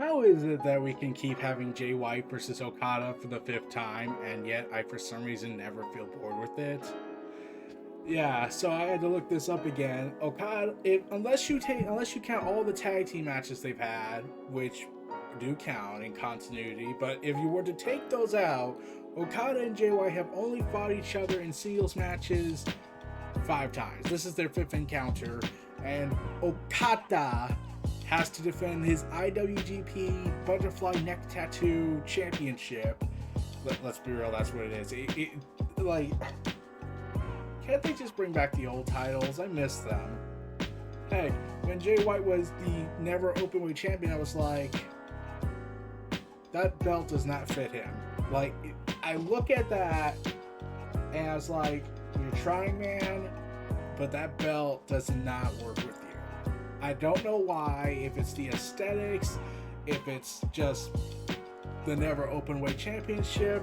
How is it that we can keep having Jay White versus Okada for the 5th time, and yet I, for some reason, never feel bored with it? Yeah, so I had to look this up again. Okada, unless you count all the tag team matches they've had, which do count in continuity, but if you were to take those out, Okada and Jay White have only fought each other in singles matches 5 times. This is their 5th encounter, and Okada has to defend his IWGP Butterfly Neck Tattoo Championship. Let's be real, that's what it is. Like, can't they just bring back the old titles? I miss them. Heck, when Jay White was the never openweight champion, I was like, that belt does not fit him. Like, I look at that and I was like, you're trying, man, but that belt does not work with you. I don't know why, if it's the aesthetics, if it's just the never openweight championship,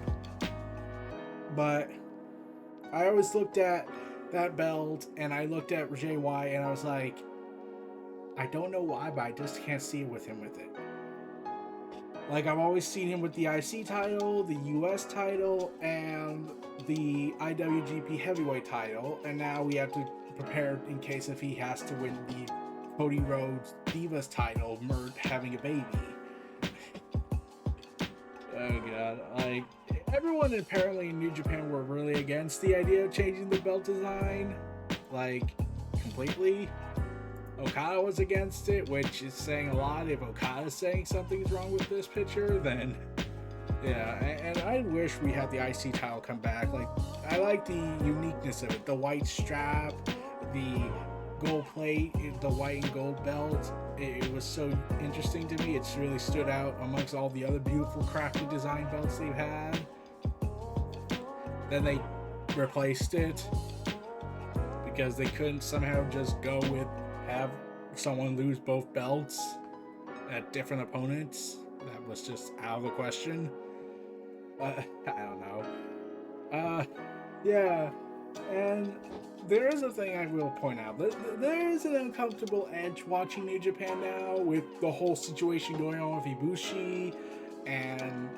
but I always looked at that belt and I looked at Jay White and I was like, I don't know why, but I just can't see it with him with it. Like, I've always seen him with the IC title, the US title, and the IWGP Heavyweight title, and now we have to prepare in case if he has to win the Cody Rhodes Divas title, Mert having a baby. Oh god, like, everyone apparently in New Japan were really against the idea of changing the belt design, like, completely. Okada was against it, which is saying a lot. If Okada's saying something's wrong with this picture, then yeah, and I wish we had the IC title come back. Like, I like the uniqueness of it, the white strap, the gold plate, the white and gold belt. It was so interesting to me. It's really stood out amongst all the other beautiful crafted design belts they've had. Then they replaced it because they couldn't somehow just go with have someone lose both belts at different opponents. That was just out of the question. I don't know. Yeah, and there is a thing I will point out. There is an uncomfortable edge watching New Japan now with the whole situation going on with Ibushi and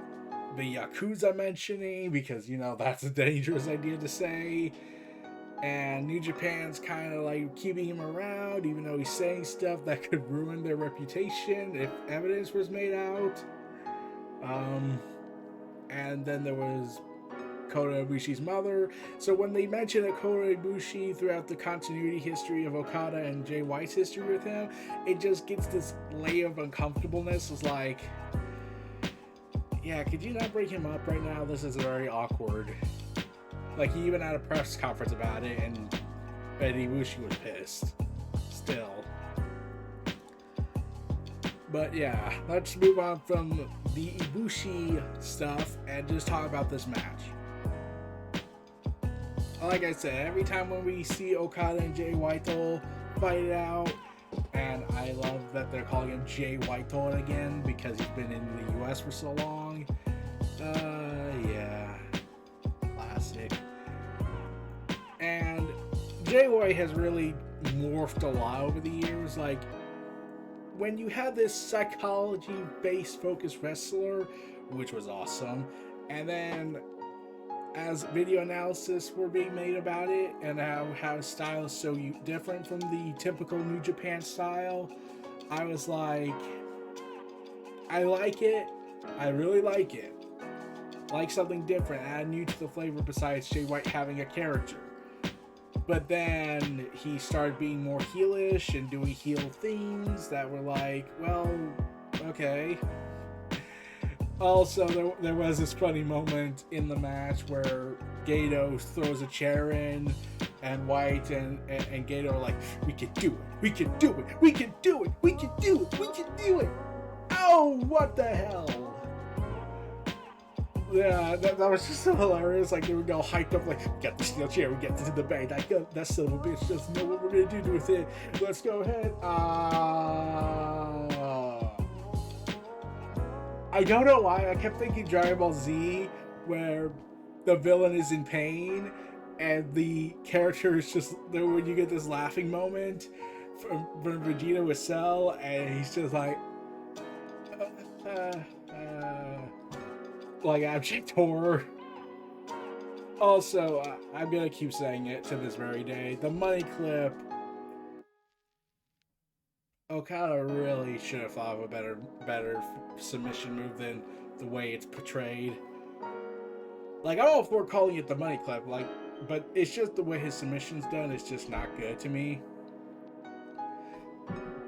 the Yakuza mentioning, because, you know, that's a dangerous idea to say. And New Japan's kind of like keeping him around, even though he's saying stuff that could ruin their reputation if evidence was made out. And then there was Kota Ibushi's mother. So when they mention a Kota Ibushi throughout the continuity history of Okada and Jay White's history with him, it just gets this layer of uncomfortableness. It's like, yeah, could you not bring him up right now? This is very awkward. Like, he even had a press conference about it, and Eddie Ibushi was pissed. Still. But yeah, let's move on from the Ibushi stuff and just talk about this match. Like I said, every time when we see Okada and Jay White fight it out, and I love that they're calling him Jay White again because he's been in the US for so long. Yeah. Classic. And Jay White has really morphed a lot over the years. Like, when you had this psychology-based focused wrestler, which was awesome, and then as video analysis were being made about it, and how his style is so different from the typical New Japan style, I was like, I like it. I really like it. Like something different, add new to the flavor besides Jay White having a character. But then he started being more heelish and doing heel things that were like, well, okay. Also, there was this funny moment in the match where Gato throws a chair in, and White and Gato are like, we can do it, we can do it, we can do it, we can do it, we can do it. Oh, what the hell? Yeah, that was just so hilarious. Like, they were all hyped up, like, we got the steel chair, we get to the bank. That son of a bitch doesn't know what we're gonna do with it. Let's go ahead. I don't know why. I kept thinking Dragon Ball Z, where the villain is in pain, and the character is just there when you get this laughing moment from Vegeta with Cell, and he's just like, like abject horror. Also, I'm gonna keep saying it to this very day. The money clip, Okada really should have thought of a better submission move than the way it's portrayed. Like, I'm all for calling it the money clip, like, but it's just the way his submission's done. It's just not good to me.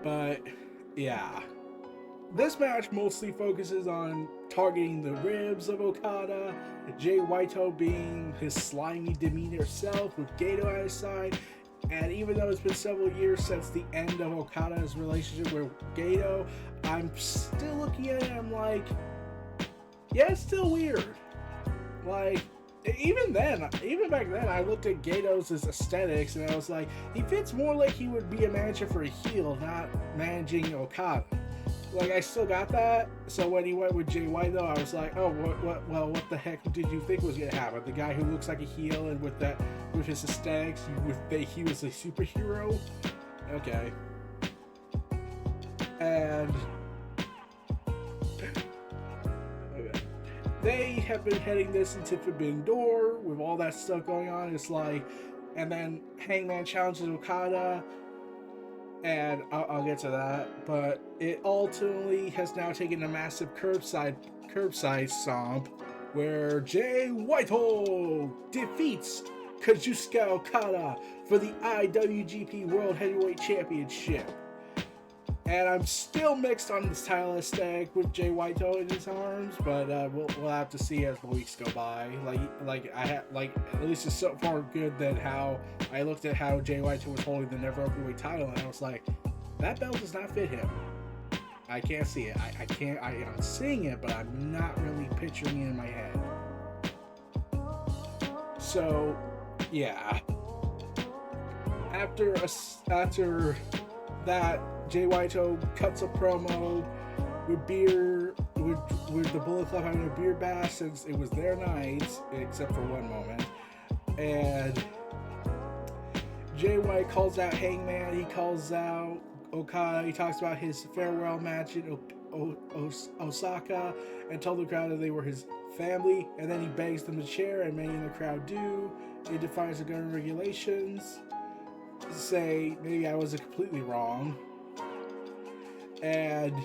But yeah, this match mostly focuses on targeting the ribs of Okada, Jay White being his slimy demeanor self with Gato at his side. And even though it's been several years since the end of Okada's relationship with Gato, I'm still looking at it, I'm like, yeah, it's still weird. Like, even back then, I looked at Gato's aesthetics and I was like, he fits more like he would be a manager for a heel, not managing Okada. Like, I still got that. So when he went with Jay White, though, I was like, oh, what the heck did you think was gonna happen? The guy who looks like a heel and with his aesthetics, he was a superhero. Okay. And they have been heading this into Forbidden Door with all that stuff going on. It's like, and then Hangman challenges Okada. And I'll get to that, but it ultimately has now taken a massive curbside stomp where Jay White defeats Kazuchika Okada for the IWGP World Heavyweight Championship. And I'm still mixed on this title aesthetic with Jay White in his arms, but we'll have to see as the weeks go by. At least it's so far good than how I looked at how Jay White was holding the never openweight title, and I was like, that belt does not fit him. I can't see it. I'm seeing it, but I'm not really picturing it in my head. So, yeah. After that, Jay White cuts a promo with the Bullet Club having a beer bash since it was their night, except for one moment. And Jay White calls out Hangman, he calls out Okada, he talks about his farewell match in Osaka and told the crowd that they were his family, and then he begs them to cheer, and many in the crowd do. He defies the government regulations, say maybe I was completely wrong. And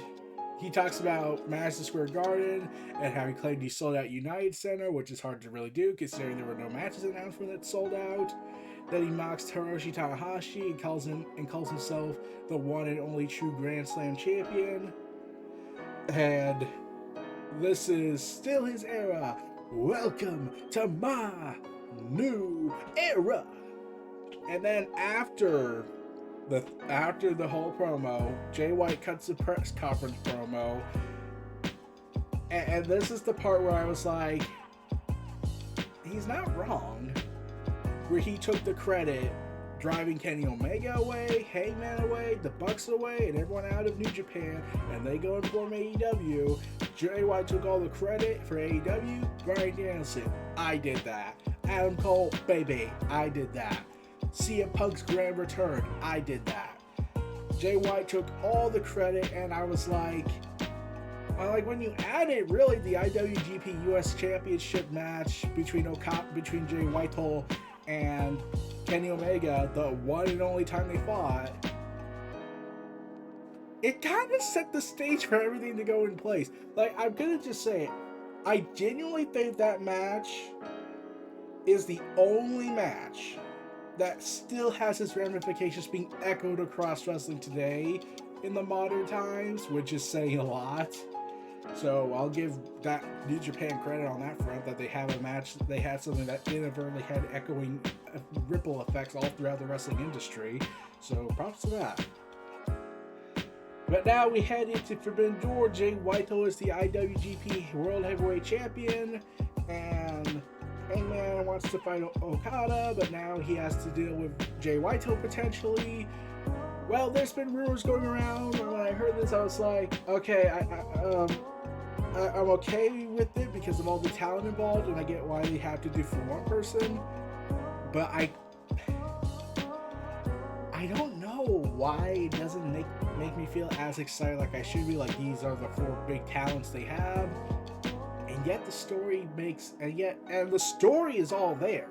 he talks about Madison Square Garden and how he claimed he sold out United Center, which is hard to really do considering there were no matches announced when it sold out. Then he mocks Hiroshi Tanahashi and calls himself the one and only true Grand Slam champion. And this is still his era. Welcome to my new era. And then after the whole promo, Jay White cuts the press conference promo, and this is the part where I was like, he's not wrong, where he took the credit driving Kenny Omega away, Hangman away, the Bucks away, and everyone out of New Japan, and they go and form AEW. Jay White took all the credit for AEW. Bryan Danielson, I did that. Adam Cole, baby, I did that. CM Punk's grand return, I did that. Jay White took all the credit, and I was like, when you added really the IWGP US Championship match between Jay White and Kenny Omega, the one and only time they fought, it kind of set the stage for everything to go in place. Like, I'm gonna just say it, I genuinely think that match is the only match that still has its ramifications being echoed across wrestling today in the modern times, which is saying a lot. So I'll give that New Japan credit on that front, that they have a match, they had something that inadvertently had echoing ripple effects all throughout the wrestling industry. So props to that. But now we head into Forbidden Door. Jay White is the IWGP World Heavyweight Champion, and Hangman wants to fight Okada, but now he has to deal with Jay White potentially. Well, there's been rumors going around, and when I heard this, I was like, okay, I'm okay with it because of all the talent involved, and I get why they have to do for one person. But I don't know. why it doesn't make me feel as excited like I should be. Like, these are the 4 big talents they have, and yet the story and the story is all there.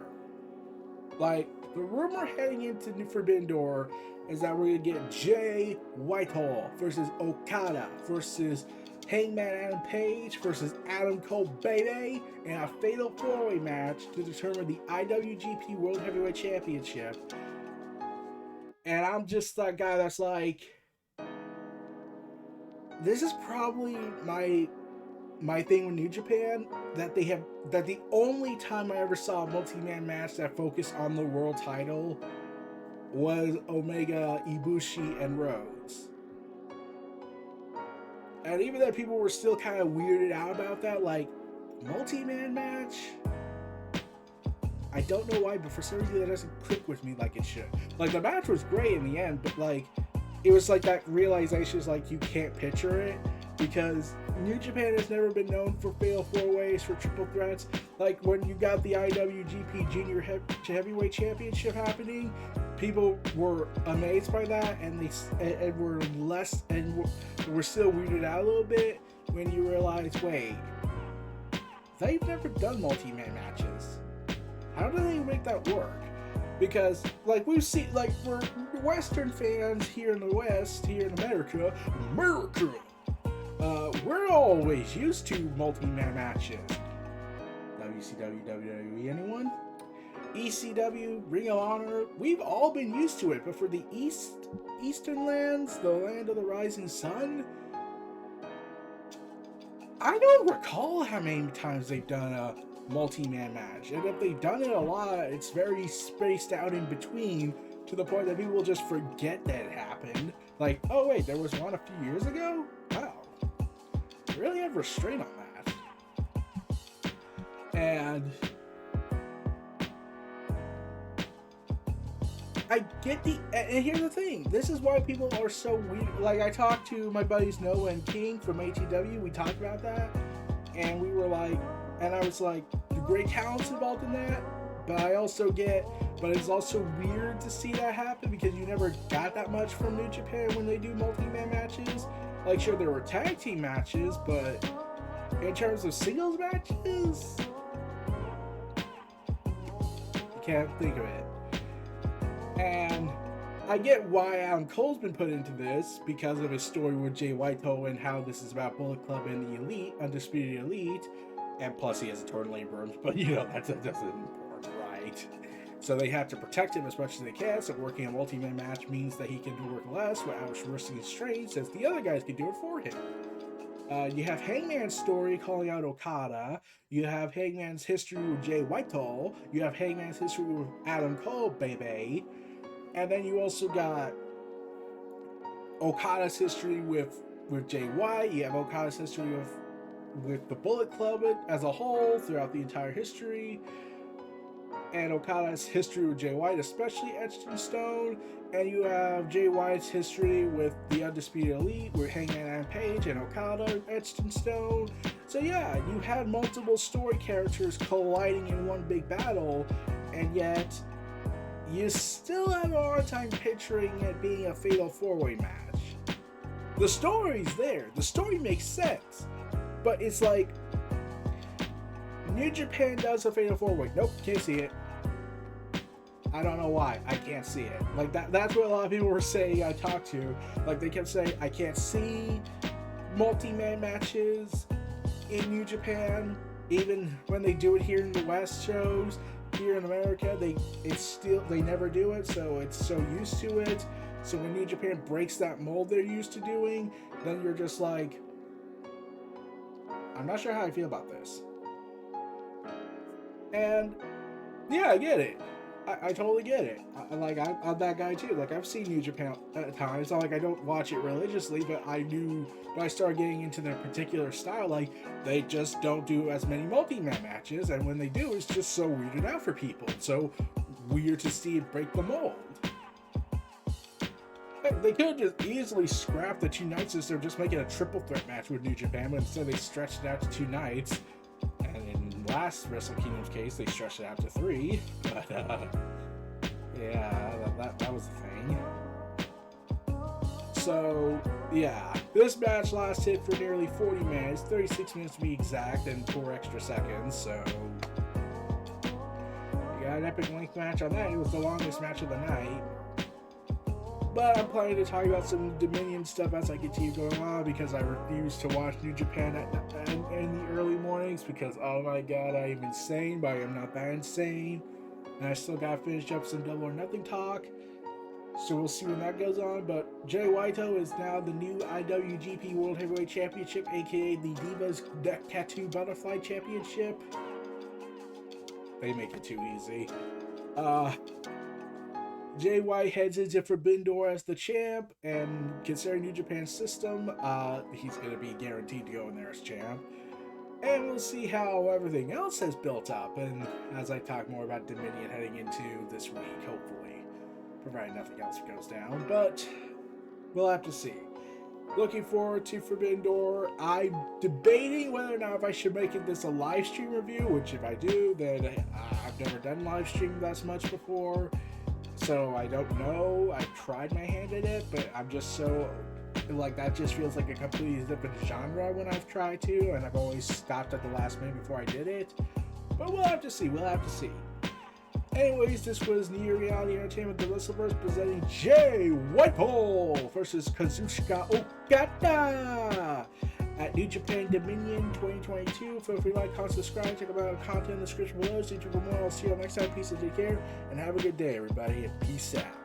Like, the rumor heading into the Forbidden Door is that we're gonna get Jay White versus Okada versus Hangman Adam Page versus Adam Cole Baby in a fatal 4-way match to determine the IWGP World Heavyweight Championship. And I'm just that guy that's like, this is probably my thing with New Japan, that the only time I ever saw a multi-man match that focused on the world title was Omega, Ibushi, and Rhodes. And even though people were still kind of weirded out about that, like, multi-man match, I don't know why, but for some reason that doesn't click with me like it should. Like, the match was great in the end, but like, it was like that realization is like, you can't picture it, because New Japan has never been known for fatal 4-ways, for triple threats. Like, when you got the IWGP Junior Heavyweight Championship happening, people were amazed by that, and were still weirded out a little bit when you realize, wait, they've never done multi-man matches. How do they make that work? Because, like, we've seen, like, we're Western fans here in the West, here in America, we're always used to multi-man matches. WCW, WWE, anyone? ECW, Ring of Honor, we've all been used to it, but for the Eastern lands, the land of the rising sun, I don't recall how many times they've done a multi-man match. And if they've done it a lot, it's very spaced out in between, to the point that people just forget that it happened. Like, oh wait, there was one a few years ago? Wow. They really have restraint on that. And I get and here's the thing, this is why people are so weird. Like, I talked to my buddies Noah and King from ATW, we talked about that, and we were like, and I was like, the great talent's involved in that, but it's also weird to see that happen, because you never got that much from New Japan when they do multi-man matches. Like, sure, there were tag team matches, but in terms of singles matches, you can't think of it. And I get why Adam Cole's been put into this, because of his story with Jay White and how this is about Bullet Club and the Elite, Undisputed Elite, and plus he has a torn labrum, but you know, that's important, right? So they have to protect him as much as they can, so working a multi-man match means that he can do work less without risking strain, since the other guys can do it for him. You have Hangman's story calling out Okada, you have Hangman's history with Jay White, you have Hangman's history with Adam Cole, baby, and then you also got Okada's history with Jay White, you have Okada's history with the Bullet Club as a whole throughout the entire history, and Okada's history with Jay White, especially etched in stone, and you have Jay White's history with the Undisputed Elite, with Hangman Adam Page and Okada etched in stone. So yeah, you had multiple story characters colliding in one big battle, and yet you still have a hard time picturing it being a fatal 4-way match. The story's there, the story makes sense, but it's like, New Japan does a fatal 4-way. Nope, can't see it. I don't know why. I can't see it. Like, that's what a lot of people were saying I talked to. Like, they kept saying, I can't see multi-man matches in New Japan. Even when they do it here in the West shows, here in America, they never do it, so it's so used to it. So when New Japan breaks that mold they're used to doing, then you're just like, I'm not sure how I feel about this. And yeah, I get it. I totally get it. I'm that guy too. Like, I've seen New Japan at times. It's not like I don't watch it religiously, but I knew when I started getting into their particular style, like, they just don't do as many multi-man matches, and when they do, it's just so weirded out for people. It's so weird to see it break the mold. They could have just easily scrapped the 2 nights instead of just making a triple threat match with New Japan, but instead they stretched it out to 2 nights. And in last Wrestle Kingdom's case, they stretched it out to 3. But yeah, that was the thing. So, yeah, this match lasted for nearly 40 minutes, 36 minutes to be exact, and 4 extra seconds. So, you got an epic length match on that. It was the longest match of the night. But I'm planning to talk about some Dominion stuff as I continue going on, because I refuse to watch New Japan in the early mornings because, oh my god, I am insane, but I am not that insane. And I still gotta finish up some Double or Nothing talk. So we'll see when that goes on. But Jay White is now the new IWGP World Heavyweight Championship, aka the Divas Deck Tattoo Butterfly Championship. They make it too easy. Jay White heads into Forbidden Door as the champ, and considering New Japan's system, he's going to be guaranteed to go in there as champ. And we'll see how everything else has built up, and as I talk more about Dominion heading into this week, hopefully, provided nothing else goes down, but we'll have to see. Looking forward to Forbidden Door. I'm debating whether or not if I should make this a live stream review, which if I do, then I've never done live stream this much before. So I don't know. I've tried my hand at it, but I'm just so, like, that just feels like a completely different genre when I've tried to, and I've always stopped at the last minute before I did it. But we'll have to see. We'll have to see. Anyways, this was New Reality Entertainment, the WrestleVerse, presenting Jay White versus Kazuchika Okada at New Japan Dominion 2022. Feel free to like, comment, subscribe, check out my content in the description below. Stay tuned for more. I'll see you all next time. Peace and take care, and have a good day, everybody, and peace out.